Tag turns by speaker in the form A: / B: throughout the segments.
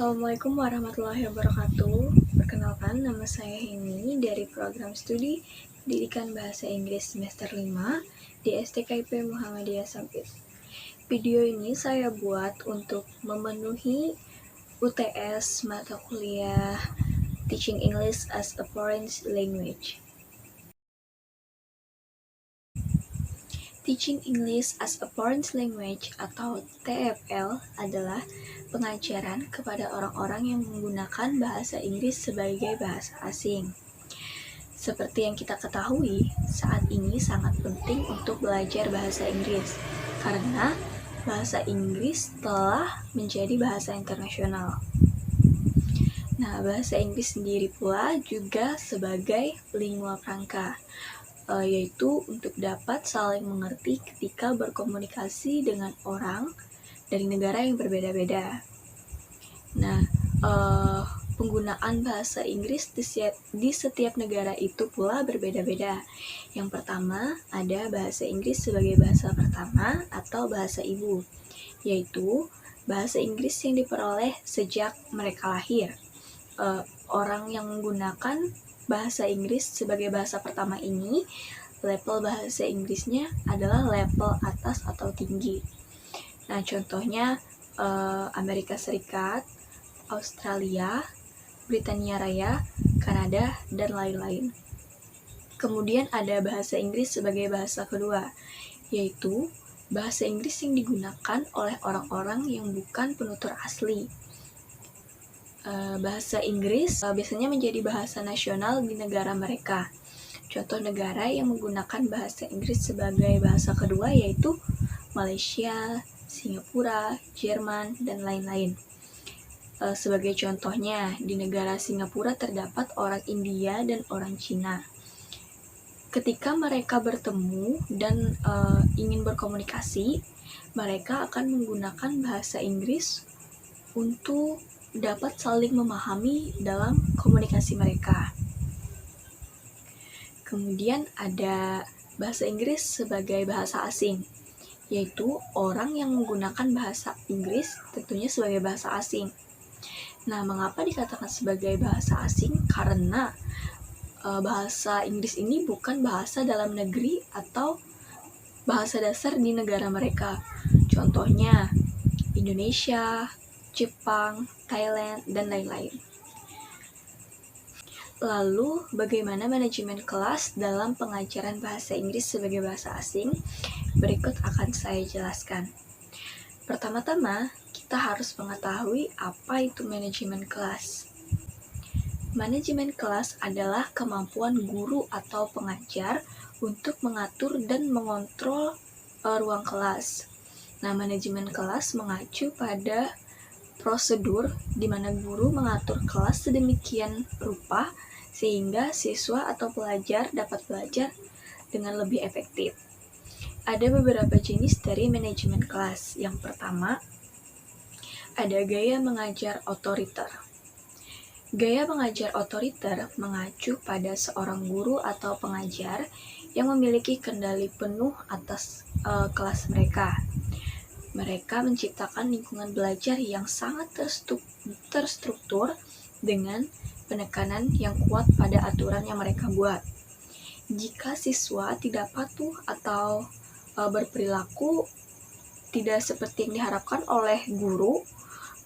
A: Assalamualaikum warahmatullahi wabarakatuh. Perkenalkan, nama saya Heni dari program studi Pendidikan Bahasa Inggris semester 5 di STKIP Muhammadiyah Sampit. Video ini saya buat untuk memenuhi UTS mata kuliah Teaching English as a Foreign Language. Teaching English as a Foreign Language atau TFL adalah pengajaran kepada orang-orang yang menggunakan bahasa Inggris sebagai bahasa asing. Seperti yang kita ketahui, saat ini sangat penting untuk belajar bahasa Inggris karena bahasa Inggris telah menjadi bahasa internasional. Nah, bahasa Inggris sendiri pula juga sebagai lingua franca, yaitu untuk dapat saling mengerti ketika berkomunikasi dengan orang dari negara yang berbeda-beda. Nah, penggunaan bahasa Inggris di setiap negara itu pula berbeda-beda. Yang pertama, ada bahasa Inggris sebagai bahasa pertama atau bahasa ibu, yaitu bahasa Inggris yang diperoleh sejak mereka lahir. Orang yang menggunakan bahasa Inggris sebagai bahasa pertama ini, level bahasa Inggrisnya adalah level atas atau tinggi. Nah, contohnya Amerika Serikat, Australia, Britania Raya, Kanada, dan lain-lain. Kemudian ada bahasa Inggris sebagai bahasa kedua, yaitu bahasa Inggris yang digunakan oleh orang-orang yang bukan penutur asli. Bahasa Inggris biasanya menjadi bahasa nasional di negara mereka. Contoh negara yang menggunakan bahasa Inggris sebagai bahasa kedua yaitu Malaysia, Singapura, Jerman, dan lain-lain. Sebagai contohnya, di negara Singapura terdapat orang India dan orang Cina. Ketika mereka bertemu dan ingin berkomunikasi, mereka akan menggunakan bahasa Inggris untuk dapat saling memahami dalam komunikasi mereka. Kemudian ada bahasa Inggris sebagai bahasa asing, yaitu orang yang menggunakan bahasa Inggris tentunya sebagai bahasa asing. Nah, mengapa dikatakan sebagai bahasa asing? Karena bahasa Inggris ini bukan bahasa dalam negeri atau bahasa dasar di negara mereka. Contohnya Indonesia, Jepang, Thailand, dan lain-lain. Lalu, bagaimana manajemen kelas dalam pengajaran bahasa Inggris sebagai bahasa asing? Berikut akan saya jelaskan. Pertama-tama, kita harus mengetahui apa itu manajemen kelas. Manajemen kelas adalah kemampuan guru atau pengajar untuk mengatur dan mengontrol ruang kelas. Nah, manajemen kelas mengacu pada prosedur di mana guru mengatur kelas sedemikian rupa sehingga siswa atau pelajar dapat belajar dengan lebih efektif. Ada beberapa jenis dari manajemen kelas. Yang pertama, ada gaya mengajar otoriter. Gaya mengajar otoriter mengacu pada seorang guru atau pengajar yang memiliki kendali penuh atas kelas mereka. Mereka menciptakan lingkungan belajar yang sangat terstruktur dengan penekanan yang kuat pada aturan yang mereka buat. Jika siswa tidak patuh atau berperilaku tidak seperti yang diharapkan oleh guru,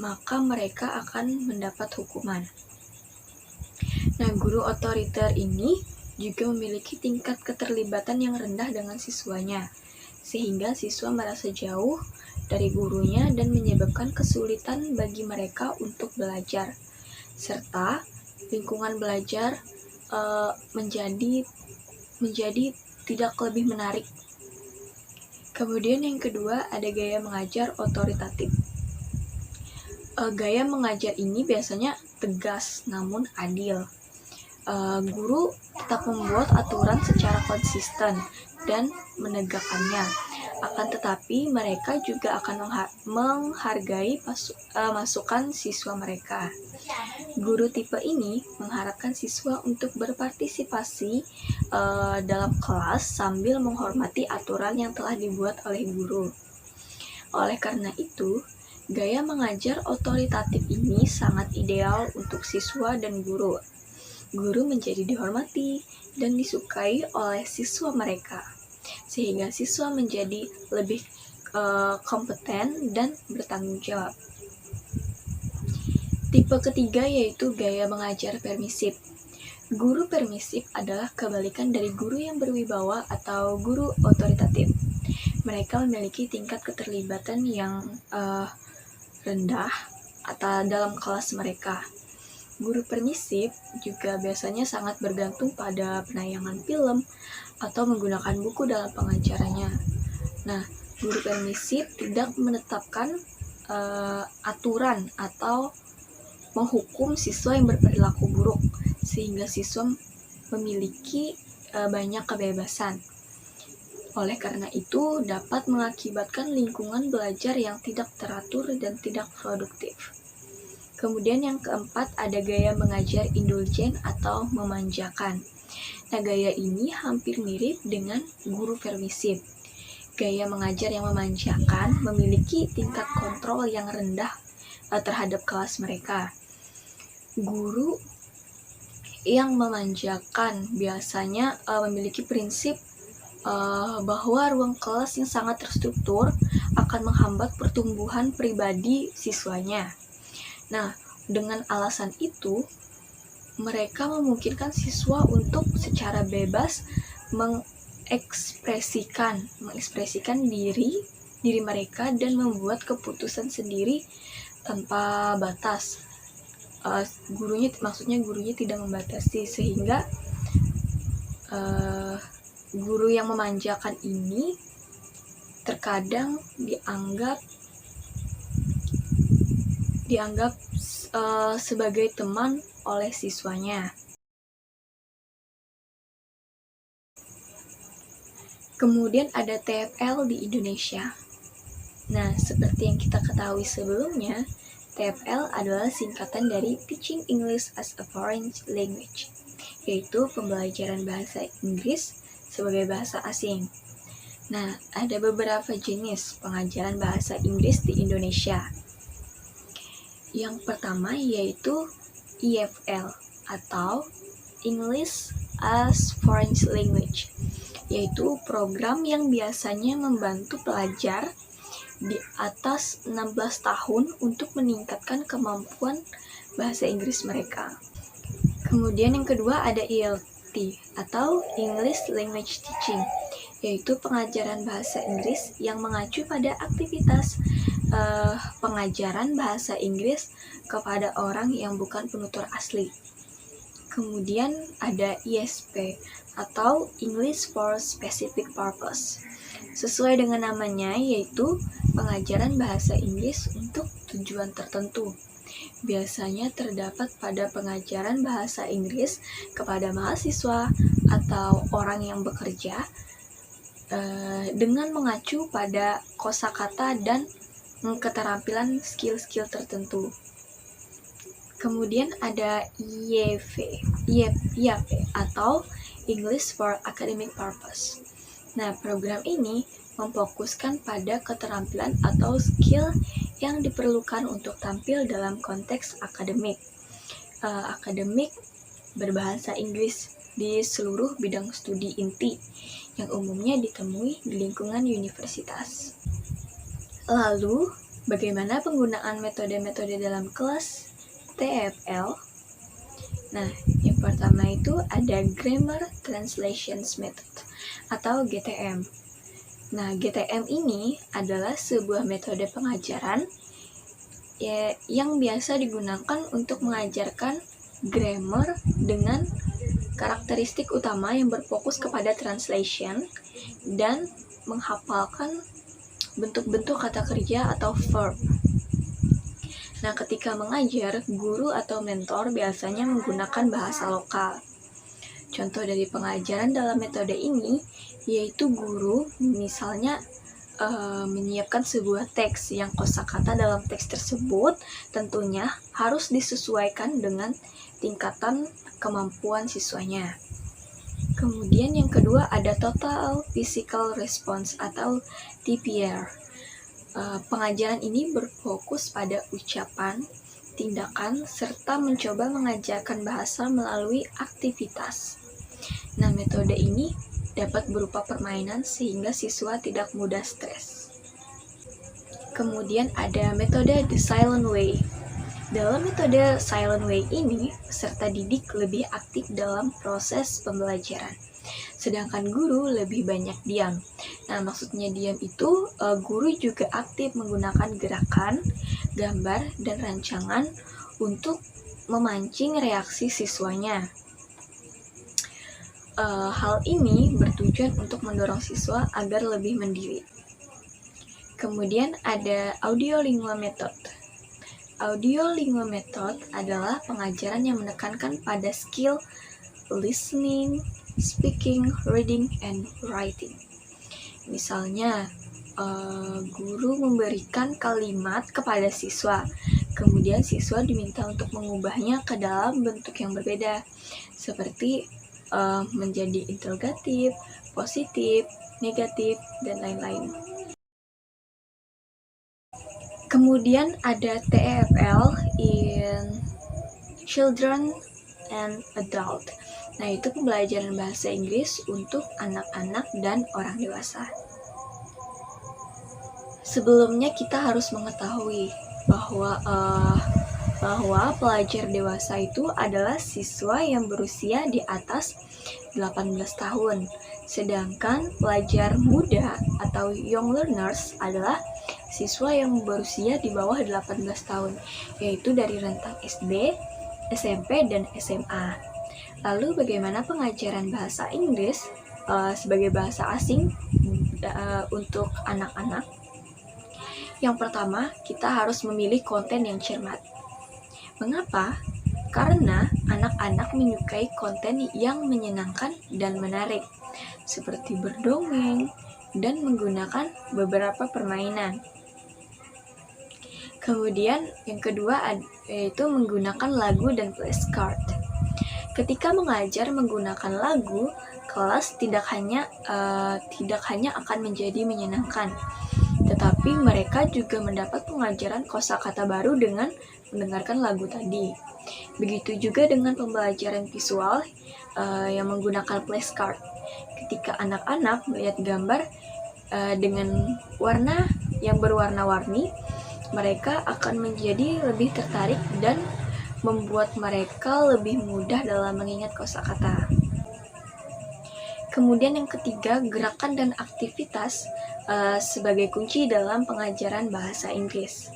A: maka mereka akan mendapat hukuman. Nah, guru otoriter ini juga memiliki tingkat keterlibatan yang rendah dengan siswanya, sehingga siswa merasa jauh dari gurunya dan menyebabkan kesulitan bagi mereka untuk belajar, serta lingkungan belajar menjadi tidak lebih menarik. Kemudian yang kedua ada gaya mengajar otoritatif. Gaya mengajar ini biasanya tegas namun adil. Guru tetap membuat aturan secara konsisten dan menegakkannya. Akan tetapi mereka juga akan menghargai masukan siswa mereka. Guru tipe ini mengharapkan siswa untuk berpartisipasi dalam kelas sambil menghormati aturan yang telah dibuat oleh guru. Oleh karena itu, Gaya mengajar otoritatif ini sangat ideal untuk siswa dan guru. Guru menjadi dihormati dan disukai oleh siswa mereka, sehingga siswa menjadi lebih kompeten dan bertanggung jawab. Tipe ketiga yaitu gaya mengajar permisif. Guru permisif adalah kebalikan dari guru yang berwibawa atau guru otoritatif. Mereka memiliki tingkat keterlibatan yang rendah atau dalam kelas mereka. Guru permisif juga biasanya sangat bergantung pada penayangan film atau menggunakan buku dalam pengajarannya. Nah, guru permisif tidak menetapkan aturan atau menghukum siswa yang berperilaku buruk, sehingga siswa memiliki banyak kebebasan. Oleh karena itu, dapat mengakibatkan lingkungan belajar yang tidak teratur dan tidak produktif. Kemudian yang keempat, ada gaya mengajar indulgen atau memanjakan. Nah, gaya ini hampir mirip dengan guru permisif. Gaya mengajar yang memanjakan memiliki tingkat kontrol yang rendah terhadap kelas mereka. Guru yang memanjakan biasanya memiliki prinsip bahwa ruang kelas yang sangat terstruktur akan menghambat pertumbuhan pribadi siswanya. Nah, dengan alasan itu, mereka memungkinkan siswa untuk secara bebas mengekspresikan diri mereka dan membuat keputusan sendiri tanpa batas. Gurunya tidak membatasi, sehingga guru yang memanjakan ini terkadang dianggap sebagai teman oleh siswanya. Kemudian ada TFL di Indonesia. Nah, seperti yang kita ketahui sebelumnya, TFL adalah singkatan dari Teaching English as a Foreign Language, yaitu pembelajaran bahasa Inggris sebagai bahasa asing. Nah, ada beberapa jenis pengajaran bahasa Inggris di Indonesia. Yang pertama yaitu EFL atau English as Foreign Language, yaitu program yang biasanya membantu pelajar di atas 16 tahun untuk meningkatkan kemampuan bahasa Inggris mereka. Kemudian yang kedua ada ELT atau English Language Teaching, yaitu pengajaran bahasa Inggris yang mengacu pada aktivitas pengajaran bahasa Inggris kepada orang yang bukan penutur asli. Kemudian ada ISP atau English for Specific Purpose. Sesuai dengan namanya, yaitu pengajaran bahasa Inggris untuk tujuan tertentu. Biasanya terdapat pada pengajaran bahasa Inggris kepada mahasiswa atau orang yang bekerja dengan mengacu pada kosakata dan keterampilan skill-skill tertentu. Kemudian ada IAP atau English for Academic Purpose. Nah, program ini memfokuskan pada keterampilan atau skill yang diperlukan untuk tampil dalam konteks akademik. Akademik berbahasa Inggris di seluruh bidang studi inti yang umumnya ditemui di lingkungan universitas. Lalu, bagaimana penggunaan metode-metode dalam kelas TFL? Nah, yang pertama itu ada Grammar Translations Method atau GTM. Nah, GTM ini adalah sebuah metode pengajaran yang biasa digunakan untuk mengajarkan grammar dengan karakteristik utama yang berfokus kepada translation dan menghafalkan bentuk-bentuk kata kerja atau verb. Nah, ketika mengajar, guru atau mentor biasanya menggunakan bahasa lokal. Contoh dari pengajaran dalam metode ini yaitu guru misalnya menyiapkan sebuah teks yang kosakata dalam teks tersebut tentunya harus disesuaikan dengan tingkatan kemampuan siswanya. Kemudian yang kedua ada Total Physical Response atau TPR. Pengajaran ini berfokus pada ucapan, tindakan, serta mencoba mengajarkan bahasa melalui aktivitas. Nah, metode ini dapat berupa permainan sehingga siswa tidak mudah stres. Kemudian ada metode The Silent Way. Dalam metode Silent Way ini, peserta didik lebih aktif dalam proses pembelajaran, sedangkan guru lebih banyak diam. Nah, maksudnya diam itu, guru juga aktif menggunakan gerakan, gambar, dan rancangan untuk memancing reaksi siswanya. Hal ini bertujuan untuk mendorong siswa agar lebih mandiri. Kemudian ada Audiolingual Method. Audiolingual Method adalah pengajaran yang menekankan pada skill listening, speaking, reading, and writing. Misalnya, guru memberikan kalimat kepada siswa, kemudian siswa diminta untuk mengubahnya ke dalam bentuk yang berbeda, seperti menjadi interrogatif, positif, negatif, dan lain-lain. Kemudian ada TEFL in Children and Adult. Nah, itu pembelajaran bahasa Inggris untuk anak-anak dan orang dewasa. Sebelumnya kita harus mengetahui bahwa pelajar dewasa itu adalah siswa yang berusia di atas 18 tahun. Sedangkan pelajar muda atau young learners adalah siswa yang berusia di bawah 18 tahun, yaitu dari rentang SD, SMP, dan SMA. Lalu bagaimana pengajaran bahasa Inggris sebagai bahasa asing untuk anak-anak? Yang pertama, kita harus memilih konten yang cermat. Mengapa? Karena anak-anak menyukai konten yang menyenangkan dan menarik, seperti berdongeng dan menggunakan beberapa permainan. Kemudian yang kedua yaitu menggunakan lagu dan flashcard. Ketika mengajar menggunakan lagu, kelas tidak hanya akan menjadi menyenangkan, tetapi mereka juga mendapat pengajaran kosakata baru dengan mendengarkan lagu tadi. Begitu juga dengan pembelajaran visual yang menggunakan flashcard. Ketika anak-anak melihat gambar dengan warna yang berwarna-warni, mereka akan menjadi lebih tertarik dan membuat mereka lebih mudah dalam mengingat kosakata. Kemudian yang ketiga, gerakan dan aktivitas sebagai kunci dalam pengajaran bahasa Inggris.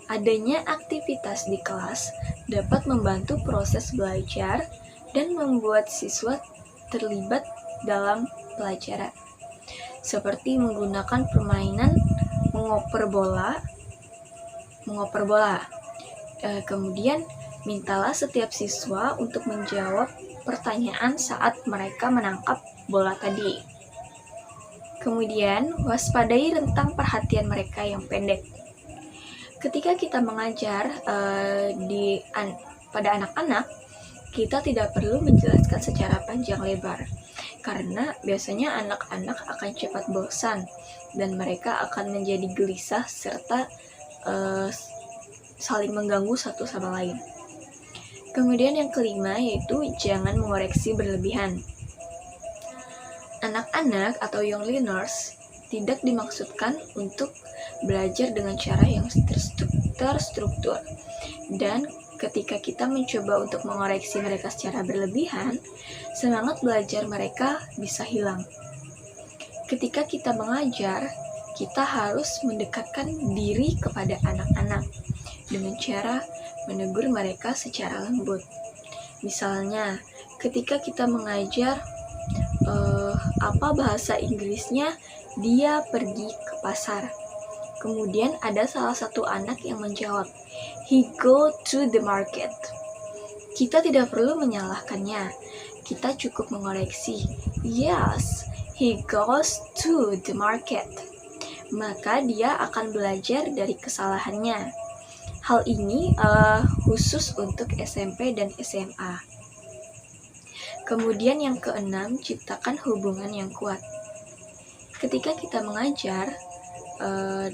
A: Adanya aktivitas di kelas dapat membantu proses belajar dan membuat siswa terlibat dalam pelajaran, seperti menggunakan permainan mengoper bola. Kemudian, mintalah setiap siswa untuk menjawab pertanyaan saat mereka menangkap bola tadi. Kemudian, waspadai rentang perhatian mereka yang pendek. Ketika kita mengajar pada anak-anak, kita tidak perlu menjelaskan secara panjang lebar, karena biasanya anak-anak akan cepat bosan dan mereka akan menjadi gelisah serta saling mengganggu satu sama lain. Kemudian yang kelima yaitu jangan mengoreksi berlebihan. Anak-anak atau young learners tidak dimaksudkan untuk belajar dengan cara yang terstruktur. Dan ketika kita mencoba untuk mengoreksi mereka secara berlebihan, semangat belajar mereka bisa hilang. Ketika kita mengajar, kita harus mendekatkan diri kepada anak-anak dengan cara menegur mereka secara lembut. Misalnya, ketika kita mengajar apa bahasa Inggrisnya, dia pergi ke pasar. Kemudian ada salah satu anak yang menjawab, he go to the market. Kita tidak perlu menyalahkannya. Kita cukup mengoreksi, yes, he goes to the market. Maka dia akan belajar dari kesalahannya. Hal ini khusus untuk SMP dan SMA. Kemudian yang keenam, ciptakan hubungan yang kuat. Ketika kita mengajar,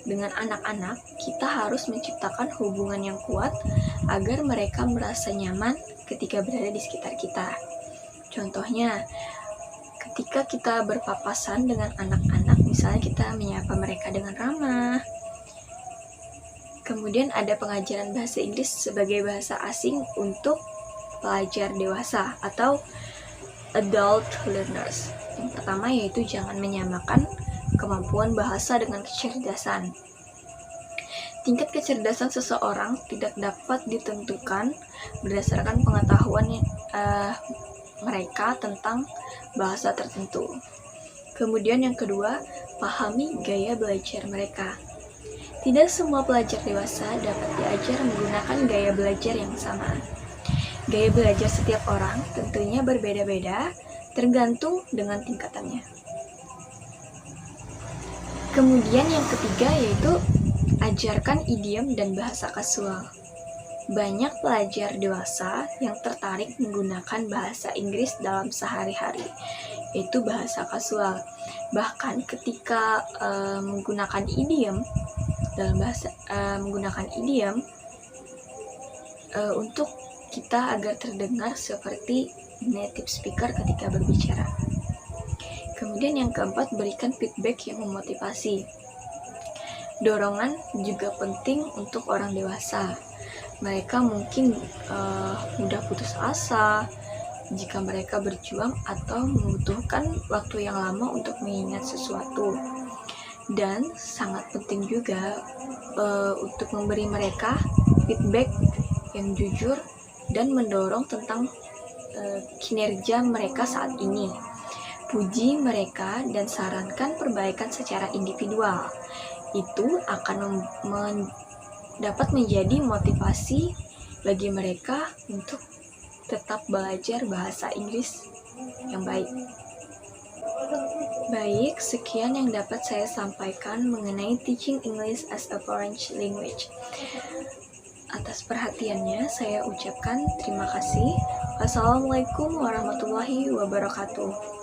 A: dengan anak-anak, kita harus menciptakan hubungan yang kuat agar mereka merasa nyaman ketika berada di sekitar kita. Contohnya, ketika kita berpapasan dengan anak-anak, misalnya kita menyapa mereka dengan ramah. Kemudian ada pengajaran bahasa Inggris sebagai bahasa asing untuk pelajar dewasa atau adult learners. Yang pertama yaitu jangan menyamakan kemampuan bahasa dengan kecerdasan. Tingkat kecerdasan seseorang tidak dapat ditentukan berdasarkan pengetahuan mereka tentang bahasa tertentu. Kemudian yang kedua, pahami gaya belajar mereka. Tidak semua pelajar dewasa dapat diajar menggunakan gaya belajar yang sama. Gaya belajar setiap orang tentunya berbeda-beda, tergantung dengan tingkatannya. Kemudian yang ketiga yaitu ajarkan idiom dan bahasa kasual. Banyak pelajar dewasa yang tertarik menggunakan bahasa Inggris dalam sehari-hari, yaitu bahasa kasual. Bahkan ketika menggunakan idiom untuk kita agar terdengar seperti native speaker ketika berbicara. Kemudian yang keempat, berikan feedback yang memotivasi. Dorongan juga penting untuk orang dewasa. Mereka mungkin mudah putus asa jika mereka berjuang atau membutuhkan waktu yang lama untuk mengingat sesuatu. Dan sangat penting juga untuk memberi mereka feedback yang jujur dan mendorong tentang kinerja mereka saat ini. Puji mereka dan sarankan perbaikan secara individual. Itu akan dapat menjadi motivasi bagi mereka untuk tetap belajar bahasa Inggris yang baik. Baik, sekian yang dapat saya sampaikan mengenai teaching English as a foreign language. Atas perhatiannya, saya ucapkan terima kasih. Wassalamualaikum warahmatullahi wabarakatuh.